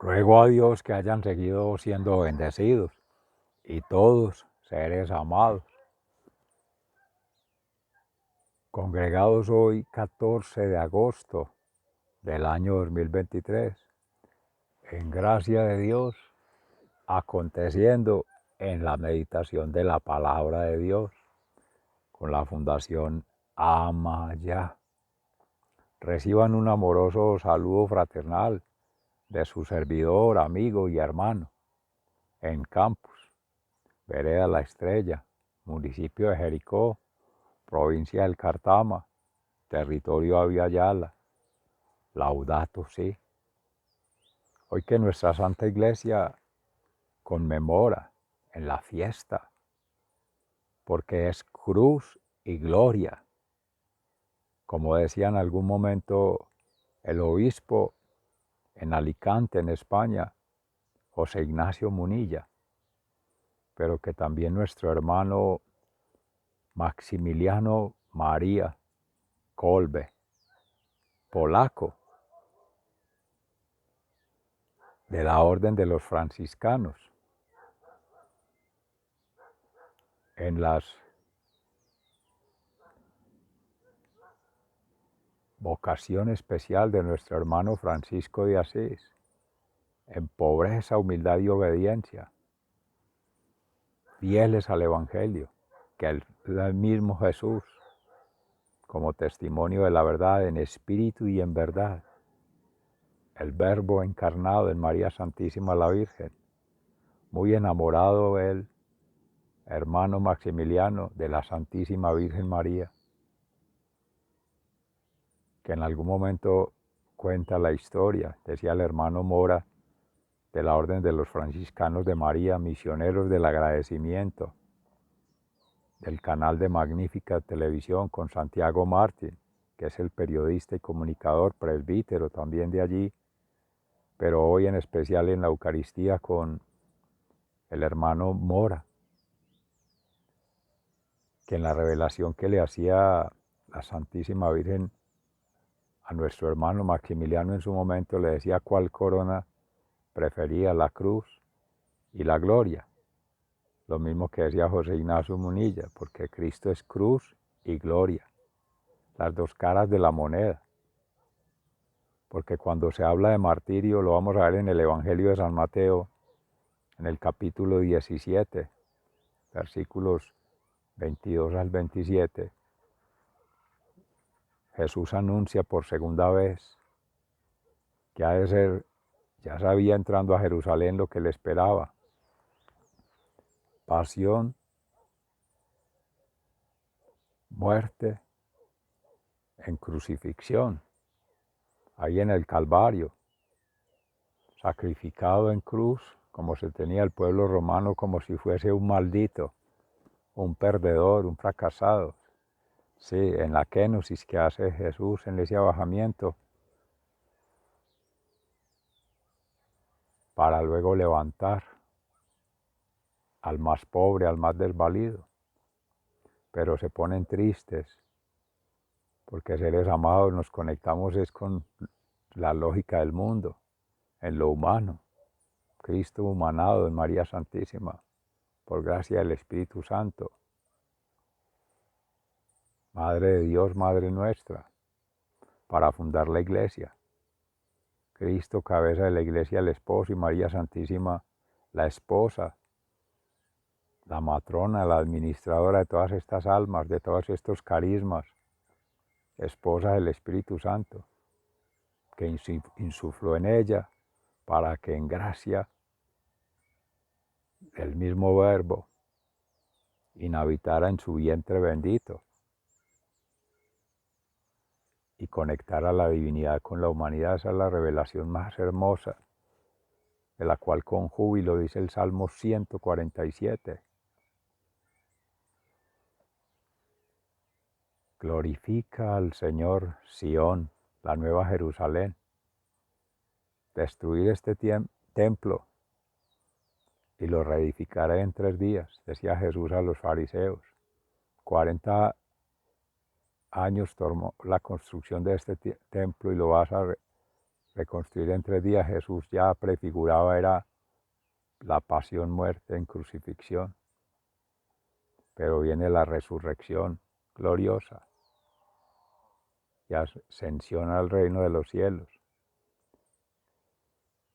Ruego a Dios que hayan seguido siendo bendecidos y todos seres amados, congregados hoy 14 de agosto del año 2023, en gracia de Dios, aconteciendo en la meditación de la palabra de Dios con la Fundación Amaya. Reciban un amoroso saludo fraternal de su servidor, amigo y hermano en Campus, Vereda La Estrella, municipio de Jericó, provincia del Cartama, territorio Aviala, Laudato Si. Hoy que nuestra Santa Iglesia conmemora en la fiesta, porque es cruz y gloria, como decía en algún momento el obispo en Alicante, en España, José Ignacio Munilla, pero que también nuestro hermano Maximiliano María Kolbe, polaco, de la Orden de los Franciscanos, en las vocación especial de nuestro hermano Francisco de Asís, en pobreza, humildad y obediencia, fieles al Evangelio, que el mismo Jesús, como testimonio de la verdad en espíritu y en verdad, el Verbo encarnado en María Santísima la Virgen, muy enamorado él, hermano Maximiliano, de la Santísima Virgen María, que en algún momento cuenta la historia, decía el hermano Mora, de la Orden de los Franciscanos de María, misioneros del agradecimiento, del canal de Magnífica Televisión con Santiago Martín, que es el periodista y comunicador presbítero también de allí, pero hoy en especial en la Eucaristía con el hermano Mora, que en la revelación que le hacía la Santísima Virgen a nuestro hermano Maximiliano en su momento, le decía cuál corona prefería, la cruz y la gloria. Lo mismo que decía José Ignacio Munilla, porque Cristo es cruz y gloria, las dos caras de la moneda. Porque cuando se habla de martirio, lo vamos a ver en el Evangelio de San Mateo, en el capítulo 17, versículos 22 al 27, Jesús anuncia por segunda vez que ha de ser, ya sabía entrando a Jerusalén lo que le esperaba: pasión, muerte, en crucifixión, ahí en el Calvario, sacrificado en cruz, como se tenía el pueblo romano, como si fuese un maldito, un perdedor, un fracasado. Sí, en la kenosis que hace Jesús en ese abajamiento, para luego levantar al más pobre, al más desvalido. Pero se ponen tristes, porque seres amados nos conectamos es con la lógica del mundo, en lo humano. Cristo humanado en María Santísima, por gracia del Espíritu Santo. Madre de Dios, Madre nuestra, para fundar la Iglesia. Cristo, cabeza de la Iglesia, el esposo, y María Santísima, la esposa, la matrona, la administradora de todas estas almas, de todos estos carismas, esposa del Espíritu Santo, que insufló en ella para que en gracia del mismo Verbo inhabitara en su vientre bendito y conectara la divinidad con la humanidad. Esa es la revelación más hermosa, de la cual con júbilo dice el Salmo 147. Glorifica al Señor Sión, la nueva Jerusalén. Destruir este templo y lo reedificaré en 3 días, decía Jesús a los fariseos. 40 años tomó la construcción de este templo y lo vas a reconstruir en 3 días, Jesús ya prefiguraba era la pasión, muerte en crucifixión, pero viene la resurrección gloriosa y ascensión al reino de los cielos.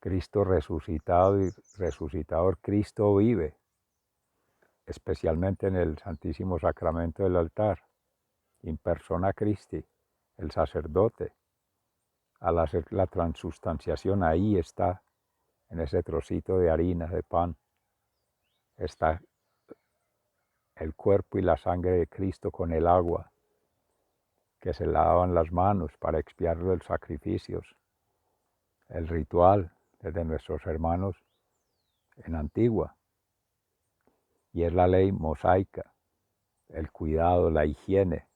Cristo resucitado y resucitador, Cristo vive, especialmente en el Santísimo Sacramento del altar, in persona Christi, el sacerdote. Al hacer la transustanciación, ahí está, en ese trocito de harina, de pan, está el cuerpo y la sangre de Cristo con el agua que se lavaban las manos para expiar los sacrificios, el ritual de nuestros hermanos en Antigua. Y es la ley mosaica, el cuidado, la higiene,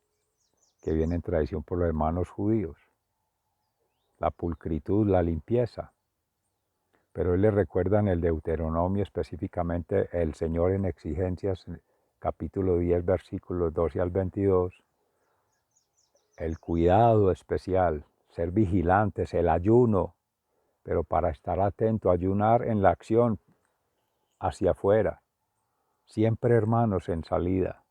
que viene en tradición por los hermanos judíos, la pulcritud, la limpieza. Pero él le recuerda en el Deuteronomio específicamente el Señor en exigencias, capítulo 10, versículos 12 al 22, el cuidado especial, ser vigilantes, el ayuno, pero para estar atento, ayunar en la acción hacia afuera, siempre hermanos en salida,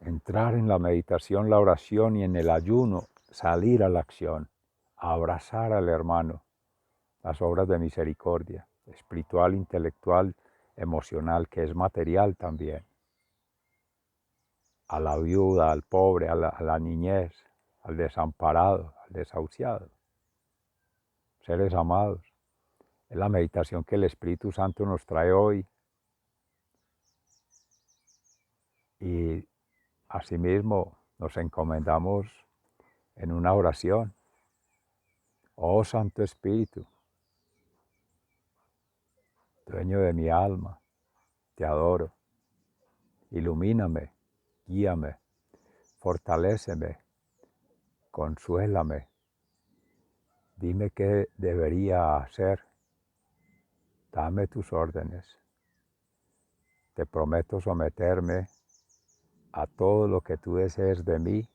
entrar en la meditación, la oración y en el ayuno, salir a la acción, abrazar al hermano, las obras de misericordia, espiritual, intelectual, emocional, que es material también, a la viuda, al pobre, a la niñez, al desamparado, al desahuciado. Seres amados, es la meditación que el Espíritu Santo nos trae hoy. Y asimismo nos encomendamos en una oración. Oh Santo Espíritu, dueño de mi alma, te adoro. Ilumíname, guíame, fortaléceme, consuélame. Dime qué debería hacer. Dame tus órdenes. Te prometo someterme a todo lo que tú desees de mí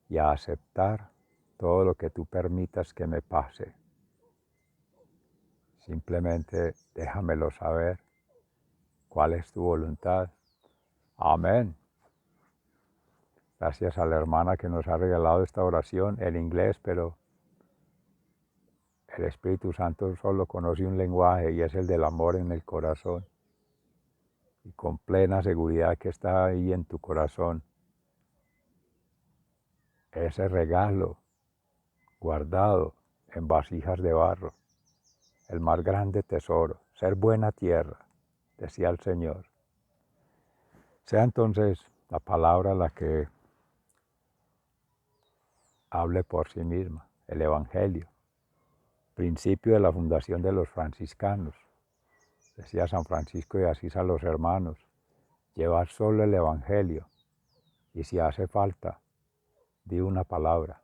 y a aceptar todo lo que tú permitas que me pase. Simplemente déjamelo saber. ¿Cuál es tu voluntad? Amén. Gracias a la hermana que nos ha regalado esta oración en inglés, pero el Espíritu Santo solo conoce un lenguaje y es el del amor en el corazón. Y con plena seguridad que está ahí en tu corazón, ese regalo guardado en vasijas de barro, el más grande tesoro, ser buena tierra, decía el Señor. Sea entonces la palabra la que hable por sí misma, el Evangelio, principio de la fundación de los franciscanos. Decía San Francisco de Asís a los hermanos, llevad solo el Evangelio y si hace falta, di una palabra.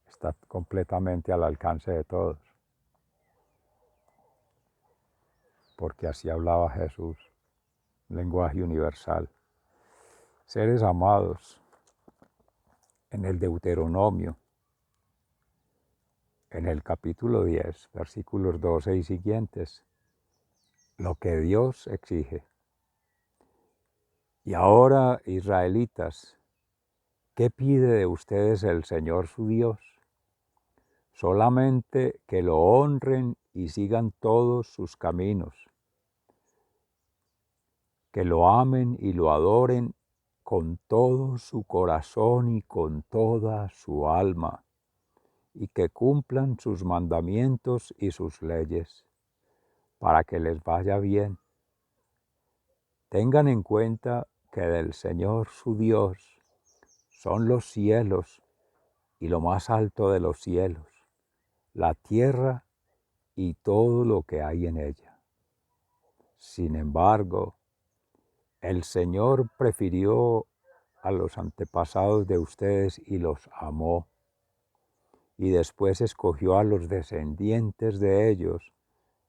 Está completamente al alcance de todos, porque así hablaba Jesús, lenguaje universal. Seres amados, en el Deuteronomio, en el capítulo 10, versículos 12 y siguientes, lo que Dios exige. Y ahora, israelitas, ¿qué pide de ustedes el Señor su Dios? Solamente que lo honren y sigan todos sus caminos, que lo amen y lo adoren con todo su corazón y con toda su alma, y que cumplan sus mandamientos y sus leyes, para que les vaya bien. Tengan en cuenta que del Señor su Dios son los cielos y lo más alto de los cielos, la tierra y todo lo que hay en ella. Sin embargo, el Señor prefirió a los antepasados de ustedes y los amó, y después escogió a los descendientes de ellos,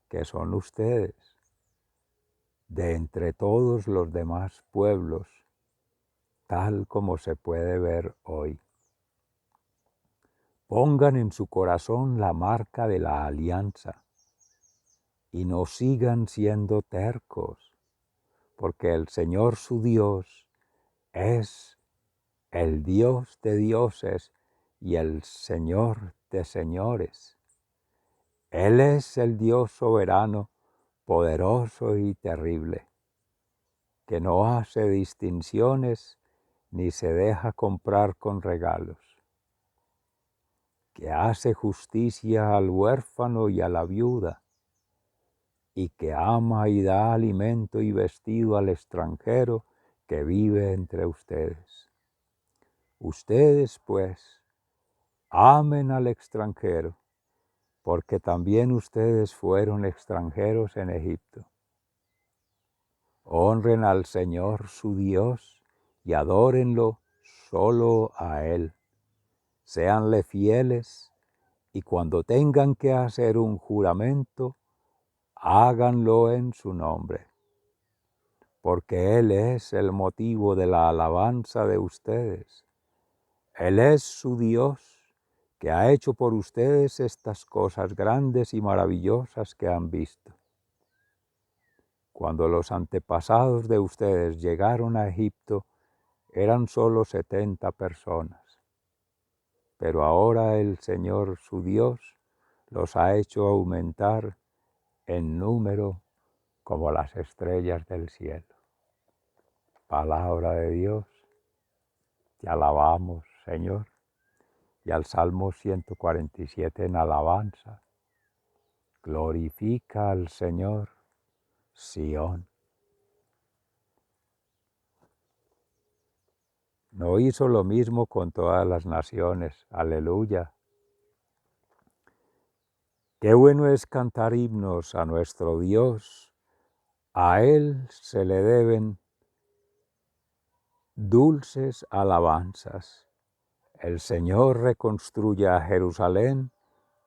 que son ustedes, de entre todos los demás pueblos, tal como se puede ver hoy. Pongan en su corazón la marca de la alianza y no sigan siendo tercos, porque el Señor su Dios es el Dios de dioses y el Señor de señores. Él es el Dios soberano, poderoso y terrible, que no hace distinciones ni se deja comprar con regalos, que hace justicia al huérfano y a la viuda, y que ama y da alimento y vestido al extranjero que vive entre ustedes. Ustedes, pues, amen al extranjero, porque también ustedes fueron extranjeros en Egipto. Honren al Señor su Dios y adórenlo solo a Él. Séanle fieles y cuando tengan que hacer un juramento, háganlo en su nombre, porque Él es el motivo de la alabanza de ustedes. Él es su Dios, que ha hecho por ustedes estas cosas grandes y maravillosas que han visto. Cuando los antepasados de ustedes llegaron a Egipto, eran solo 70 personas, pero ahora el Señor su Dios los ha hecho aumentar en número como las estrellas del cielo. Palabra de Dios, te alabamos, Señor, y al Salmo 147 en alabanza. Glorifica al Señor, Sión. No hizo lo mismo con todas las naciones. Aleluya. Qué bueno es cantar himnos a nuestro Dios. A Él se le deben dulces alabanzas. El Señor reconstruye a Jerusalén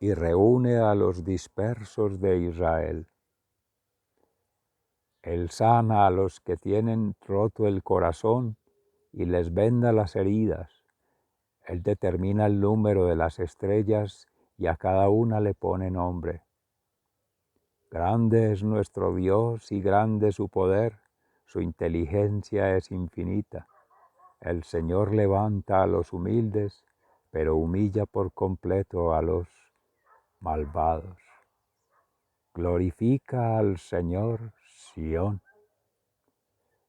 y reúne a los dispersos de Israel. Él sana a los que tienen roto el corazón y les venda las heridas. Él determina el número de las estrellas y a cada una le pone nombre. Grande es nuestro Dios y grande su poder, su inteligencia es infinita. El Señor levanta a los humildes, pero humilla por completo a los malvados. Glorifica al Señor, Sión.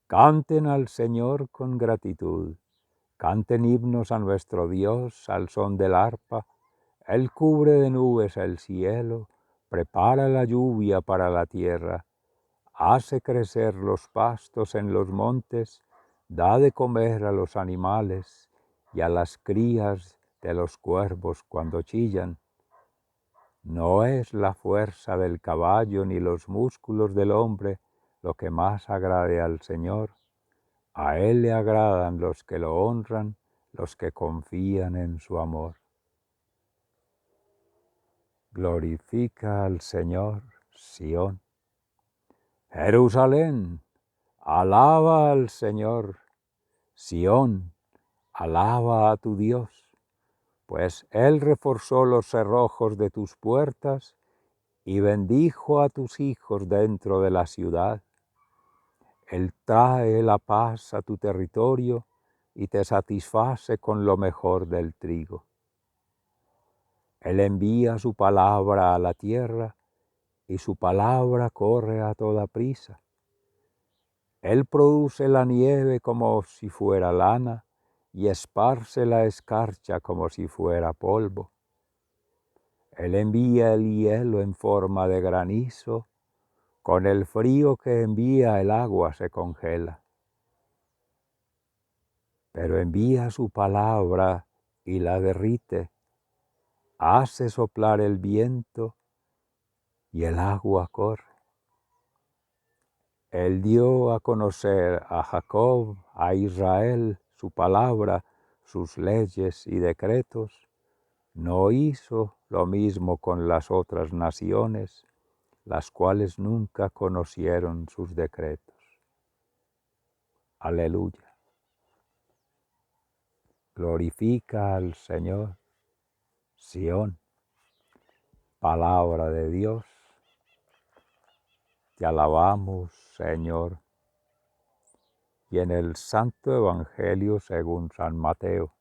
Canten al Señor con gratitud. Canten himnos a nuestro Dios al son del arpa. Él cubre de nubes el cielo, prepara la lluvia para la tierra, hace crecer los pastos en los montes, da de comer a los animales y a las crías de los cuervos cuando chillan. No es la fuerza del caballo ni los músculos del hombre lo que más agrade al Señor. A Él le agradan los que lo honran, los que confían en su amor. Glorifica al Señor, Sión. Jerusalén, alaba al Señor. Sión, alaba a tu Dios, pues Él reforzó los cerrojos de tus puertas y bendijo a tus hijos dentro de la ciudad. Él trae la paz a tu territorio y te satisface con lo mejor del trigo. Él envía su palabra a la tierra y su palabra corre a toda prisa. Él produce la nieve como si fuera lana y esparce la escarcha como si fuera polvo. Él envía el hielo en forma de granizo, con el frío que envía el agua se congela. Pero envía su palabra y la derrite, hace soplar el viento y el agua corre. Él dio a conocer a Jacob, a Israel, su palabra, sus leyes y decretos. No hizo lo mismo con las otras naciones, las cuales nunca conocieron sus decretos. Aleluya. Glorifica al Señor, Sión, palabra de Dios. Te alabamos, Señor. Y en el Santo Evangelio según San Mateo,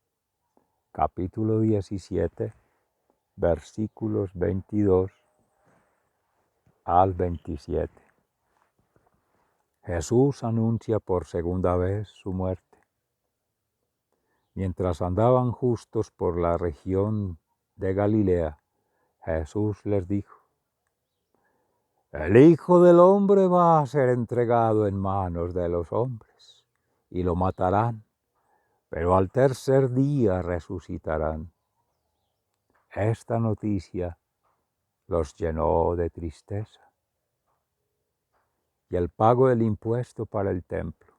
capítulo 17, versículos 22 al 27. Jesús anuncia por segunda vez su muerte. Mientras andaban justos por la región de Galilea, Jesús les dijo: el Hijo del Hombre va a ser entregado en manos de los hombres, y lo matarán, pero al tercer día resucitarán. Esta noticia los llenó de tristeza. Y el pago del impuesto para el templo.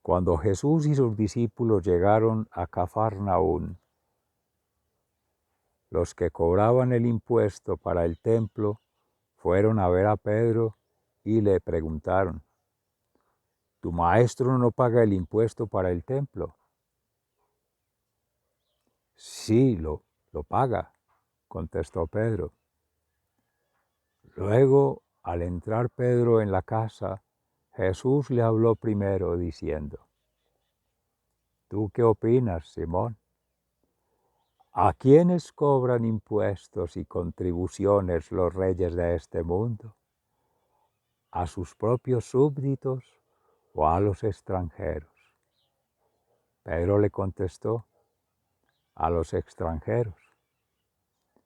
Cuando Jesús y sus discípulos llegaron a Cafarnaún, los que cobraban el impuesto para el templo fueron a ver a Pedro y le preguntaron: ¿tu maestro no paga el impuesto para el templo? Sí, lo paga, contestó Pedro. Luego, al entrar Pedro en la casa, Jesús le habló primero diciendo: ¿tú qué opinas, Simón? ¿A quiénes cobran impuestos y contribuciones los reyes de este mundo? ¿A sus propios súbditos o a los extranjeros? Pedro le contestó: a los extranjeros.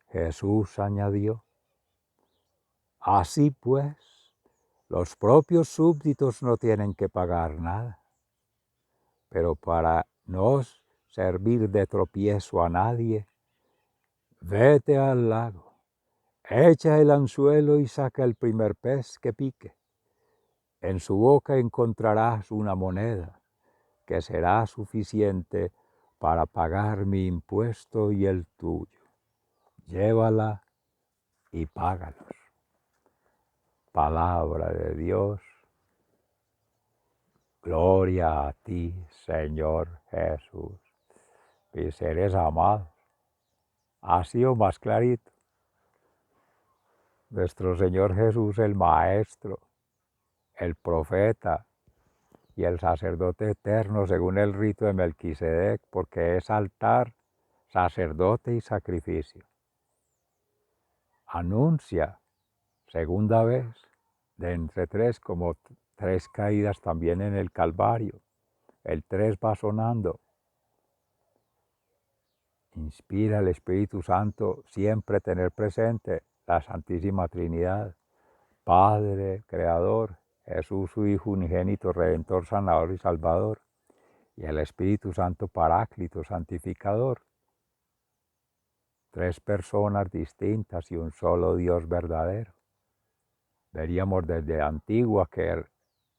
Jesús añadió: así pues, los propios súbditos no tienen que pagar nada, pero para no servir de tropiezo a nadie, vete al lago, echa el anzuelo y saca el primer pez que pique. En su boca encontrarás una moneda que será suficiente para pagar mi impuesto y el tuyo. Llévala y págalos. Palabra de Dios. Gloria a ti, Señor Jesús. Mis seres amados, así o más clarito. Nuestro Señor Jesús, el Maestro, el Profeta y el Sacerdote eterno según el rito de Melquisedec, porque es altar, sacerdote y sacrificio. Anuncia, segunda vez, de entre tres, como tres caídas también en el Calvario. El tres va sonando. Inspira el Espíritu Santo siempre tener presente la Santísima Trinidad, Padre, Creador, Jesús su Hijo unigénito, Redentor, Sanador y Salvador, y el Espíritu Santo Paráclito, Santificador. Tres personas distintas y un solo Dios verdadero. Veríamos desde Antigua que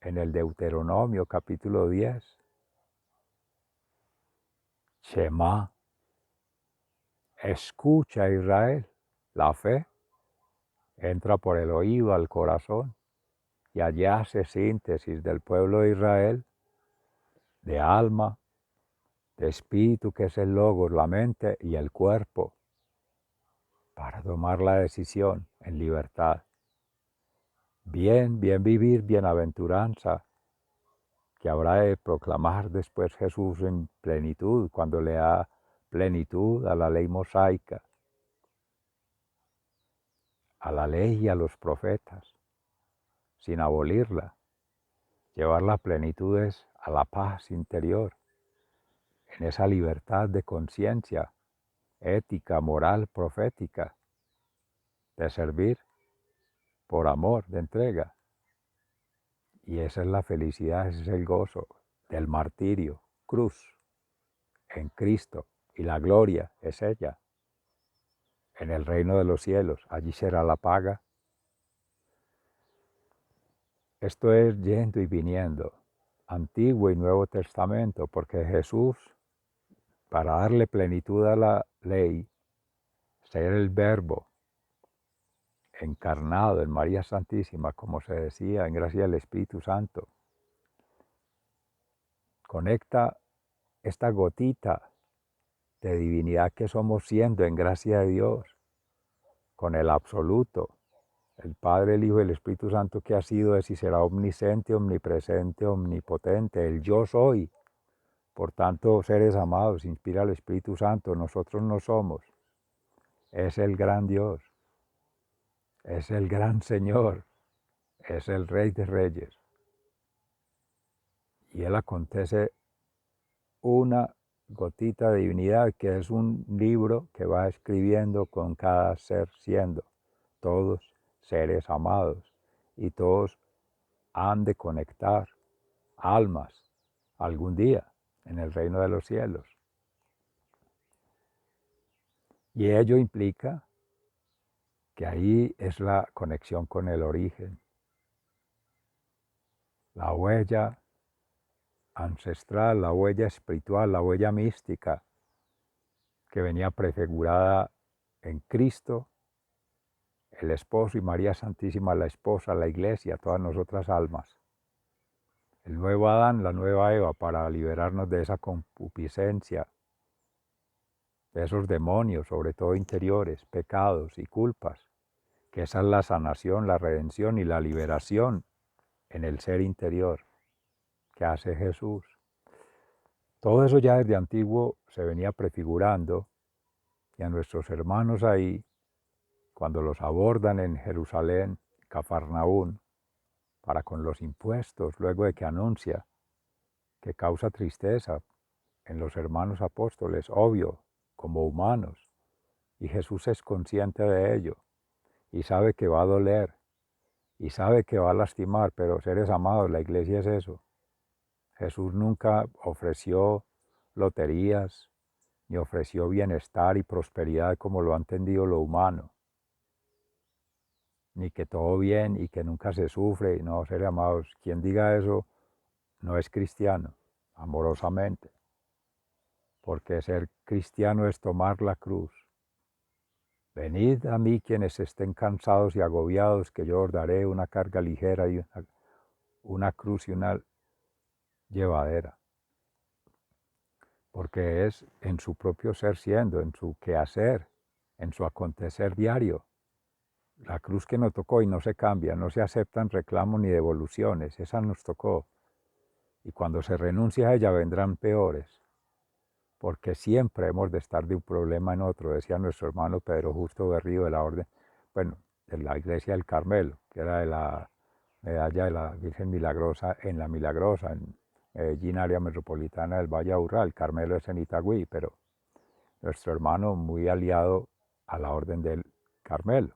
en el Deuteronomio capítulo 10, Shema, escucha Israel, la fe entra por el oído al corazón y allí hace síntesis del pueblo de Israel, de alma, de espíritu que es el logos, la mente y el cuerpo, para tomar la decisión en libertad. Bien vivir, bienaventuranza, que habrá de proclamar después Jesús en plenitud, cuando le da plenitud a la ley mosaica, a la ley y a los profetas, sin abolirla. Llevar la plenitud es a la paz interior, en esa libertad de conciencia, ética, moral, profética, de servir por amor, de entrega. Y esa es la felicidad, ese es el gozo del martirio, cruz, en Cristo. Y la gloria es ella, en el reino de los cielos. Allí será la paga. Esto es yendo y viniendo, Antiguo y Nuevo Testamento, porque Jesús, para darle plenitud a la ley, ser el Verbo encarnado en María Santísima, como se decía, en gracia del Espíritu Santo, conecta esta gotita de divinidad que somos siendo en gracia de Dios, con el absoluto, el Padre, el Hijo y el Espíritu Santo que ha sido, es y será omnisciente, omnipresente, omnipotente, el yo soy. Por tanto, seres amados, inspira al Espíritu Santo, nosotros no somos. Es el gran Dios, es el gran Señor, es el Rey de Reyes. Y Él acontece una gotita de divinidad, que es un libro que va escribiendo con cada ser siendo, todos seres amados, y todos han de conectar almas algún día en el reino de los cielos. Y ello implica que ahí es la conexión con el origen, la huella ancestral, la huella espiritual, la huella mística que venía prefigurada en Cristo, el esposo, y María Santísima, la esposa, la iglesia, todas nosotras almas. El nuevo Adán, la nueva Eva, para liberarnos de esa concupiscencia, de esos demonios, sobre todo interiores, pecados y culpas, que esa es la sanación, la redención y la liberación en el ser interior que hace Jesús. Todo eso ya desde antiguo se venía prefigurando, y a nuestros hermanos ahí, cuando los abordan en Jerusalén, Cafarnaún, para con los impuestos, luego de que anuncia que causa tristeza en los hermanos apóstoles, obvio, como humanos, y Jesús es consciente de ello, y sabe que va a doler, y sabe que va a lastimar, pero seres amados, la iglesia es eso. Jesús nunca ofreció loterías, ni ofreció bienestar y prosperidad como lo ha entendido lo humano, ni que todo bien y que nunca se sufre, y no, seres amados, quien diga eso no es cristiano, amorosamente, porque ser cristiano es tomar la cruz. Venid a mí quienes estén cansados y agobiados, que yo os daré una carga ligera y una cruz y una llevadera. Porque es en su propio ser siendo, en su quehacer, en su acontecer diario. La cruz que nos tocó y no se cambia, no se aceptan reclamos ni devoluciones, esa nos tocó. Y cuando se renuncia a ella vendrán peores, porque siempre hemos de estar de un problema en otro, decía nuestro hermano Pedro Justo Berrío de la Orden, bueno, de la Iglesia del Carmelo, que era de la medalla de la Virgen Milagrosa en la Milagrosa, en Medellín, área metropolitana del Valle Aburrá. El Carmelo es en Itagüí, pero nuestro hermano muy aliado a la Orden del Carmelo.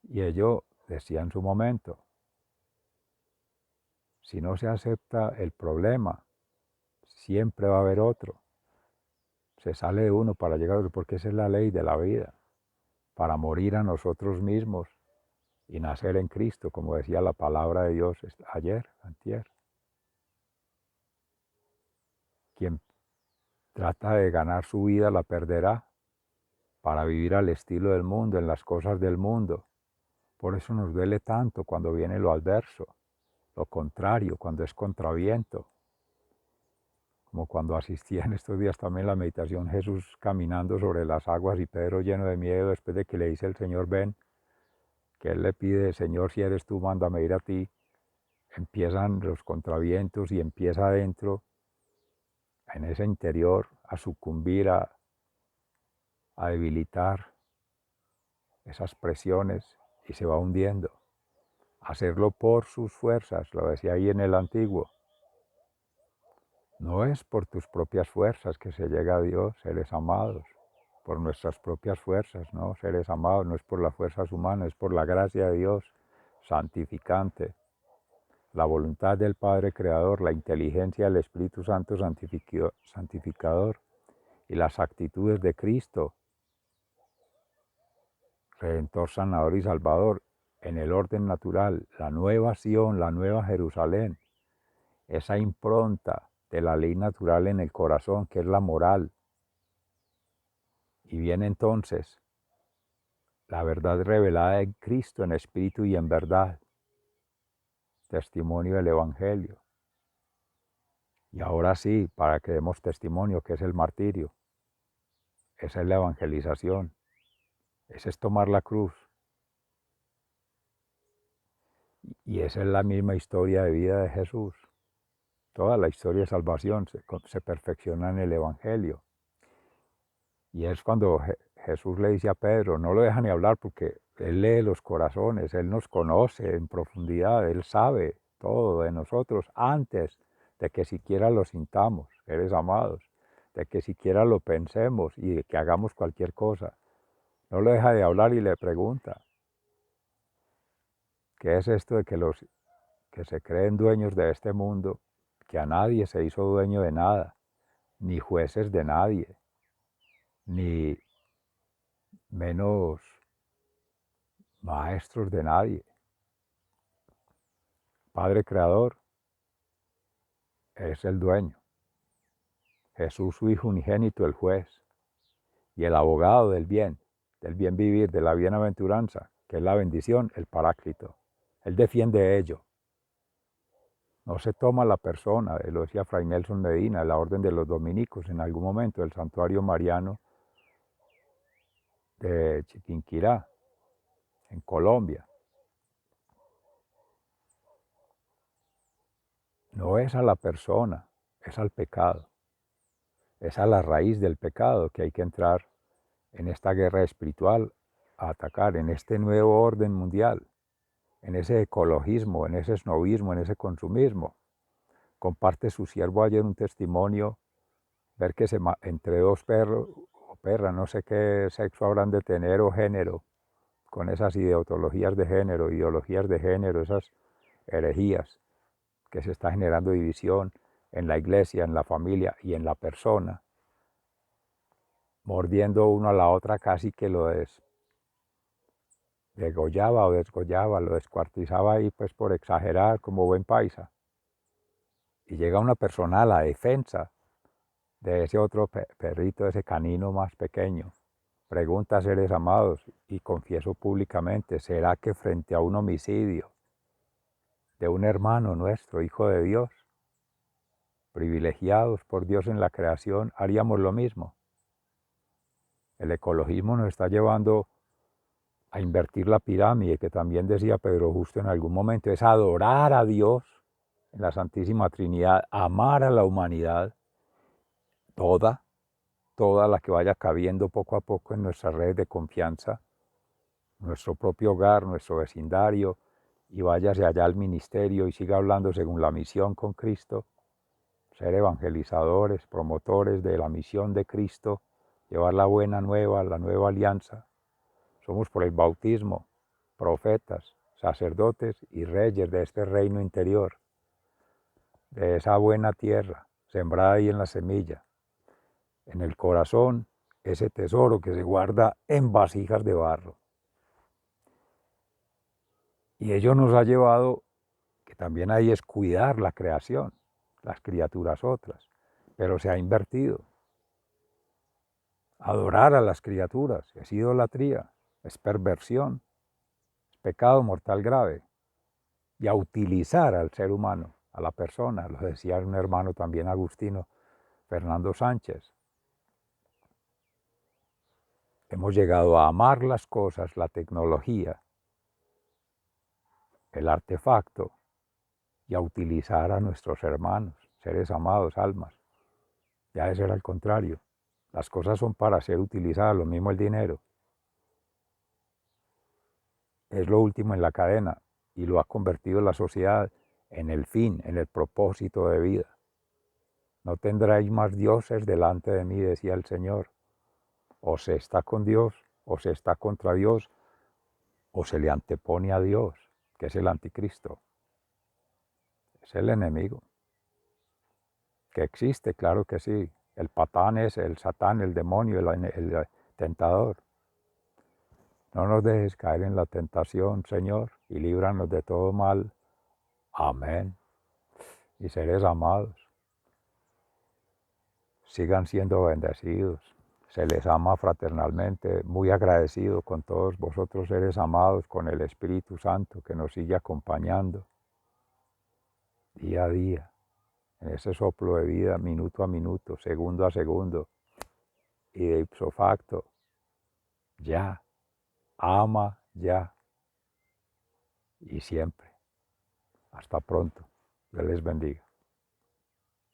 Y ello decía en su momento, si no se acepta el problema, siempre va a haber otro. Se sale de uno para llegar a otro, porque esa es la ley de la vida, para morir a nosotros mismos y nacer en Cristo, como decía la palabra de Dios ayer, antier. Quien trata de ganar su vida la perderá, para vivir al estilo del mundo, en las cosas del mundo. Por eso nos duele tanto cuando viene lo adverso, lo contrario, cuando es contraviento. Como cuando asistía en estos días también la meditación, Jesús caminando sobre las aguas y Pedro lleno de miedo después de que le dice el Señor, ven, que él le pide, Señor, si eres tú, mándame ir a ti. Empiezan los contravientos y empieza adentro, en ese interior, a sucumbir, a debilitar esas presiones y se va hundiendo. Hacerlo por sus fuerzas, lo decía ahí en el antiguo. No es por tus propias fuerzas que se llega a Dios, seres amados, por nuestras propias fuerzas, ¿no? Seres amados, no es por las fuerzas humanas, es por la gracia de Dios santificante, la voluntad del Padre Creador, la inteligencia del Espíritu Santo santificador y las actitudes de Cristo, Redentor, Sanador y Salvador, en el orden natural, la nueva Sión, la nueva Jerusalén, esa impronta de la ley natural en el corazón, que es la moral. Y viene entonces la verdad revelada en Cristo, en espíritu y en verdad, testimonio del Evangelio. Y ahora sí, para que demos testimonio, que es el martirio, Esa es la evangelización. Ese es tomar la cruz. Y esa es la misma historia de vida de Jesús. Toda la historia de salvación se perfecciona en el Evangelio. Y es cuando Jesús le dice a Pedro, no lo deja ni hablar porque Él lee los corazones, Él nos conoce en profundidad, Él sabe todo de nosotros antes de que siquiera lo sintamos, seres amados, de que siquiera lo pensemos y de que hagamos cualquier cosa. No lo deja de hablar y le pregunta, ¿qué es esto de que los que se creen dueños de este mundo, que a nadie se hizo dueño de nada, ni jueces de nadie, ni menos maestros de nadie? Padre Creador es el dueño. Jesús, su Hijo unigénito, el juez, y el abogado del bien vivir, de la bienaventuranza, que es la bendición, el Paráclito. Él defiende ello. No se toma la persona, lo decía Fray Nelson Medina, la orden de los dominicos en algún momento, el santuario mariano de Chiquinquirá, en Colombia. No es a la persona, es al pecado. Es a la raíz del pecado que hay que entrar en esta guerra espiritual a atacar, en este nuevo orden mundial, en ese ecologismo, en ese snobismo, en ese consumismo. Comparte su siervo ayer un testimonio, ver que entre dos perros o perras, no sé qué sexo habrán de tener o género, con esas ideologías de género, esas herejías, que se está generando división en la iglesia, en la familia y en la persona, mordiendo uno a la otra casi que lo degollaba o desgollaba, lo descuartizaba ahí pues por exagerar como buen paisa. Y llega una persona a la defensa de ese otro perrito, ese canino más pequeño. Pregunta, seres amados, y confieso públicamente, ¿será que frente a un homicidio de un hermano nuestro, hijo de Dios, privilegiados por Dios en la creación, haríamos lo mismo? El ecologismo nos está llevando a invertir la pirámide, que también decía Pedro Justo en algún momento, es adorar a Dios en la Santísima Trinidad, amar a la humanidad, toda, toda la que vaya cabiendo poco a poco en nuestra red de confianza, nuestro propio hogar, nuestro vecindario, y váyase allá al ministerio y siga hablando según la misión con Cristo, ser evangelizadores, promotores de la misión de Cristo, llevar la buena nueva, la nueva alianza. Somos por el bautismo profetas, sacerdotes y reyes de este reino interior, de esa buena tierra, sembrada ahí en la semilla, en el corazón, ese tesoro que se guarda en vasijas de barro. Y ello nos ha llevado, que también ahí es cuidar la creación, las criaturas otras, pero se ha invertido. Adorar a las criaturas es idolatría, es perversión, es pecado mortal grave. Y a utilizar al ser humano, a la persona, lo decía un hermano también agustino, Fernando Sánchez. Hemos llegado a amar las cosas, la tecnología, el artefacto, y a utilizar a nuestros hermanos, seres amados, almas. Ya debe ser al contrario. Las cosas son para ser utilizadas, lo mismo el dinero. Es lo último en la cadena y lo ha convertido la sociedad en el fin, en el propósito de vida. No tendréis más dioses delante de mí, decía el Señor. O se está con Dios, o se está contra Dios, o se le antepone a Dios, que es el anticristo. Es el enemigo. Que existe, claro que sí. El patán es el satán, el demonio, el tentador. No nos dejes caer en la tentación, Señor, y líbranos de todo mal. Amén. Y seres amados, sigan siendo bendecidos. Se les ama fraternalmente, muy agradecido con todos vosotros, seres amados, con el Espíritu Santo que nos sigue acompañando día a día, en ese soplo de vida, minuto a minuto, segundo a segundo, y de ipso facto, ya, ama ya y siempre. Hasta pronto. Dios les bendiga.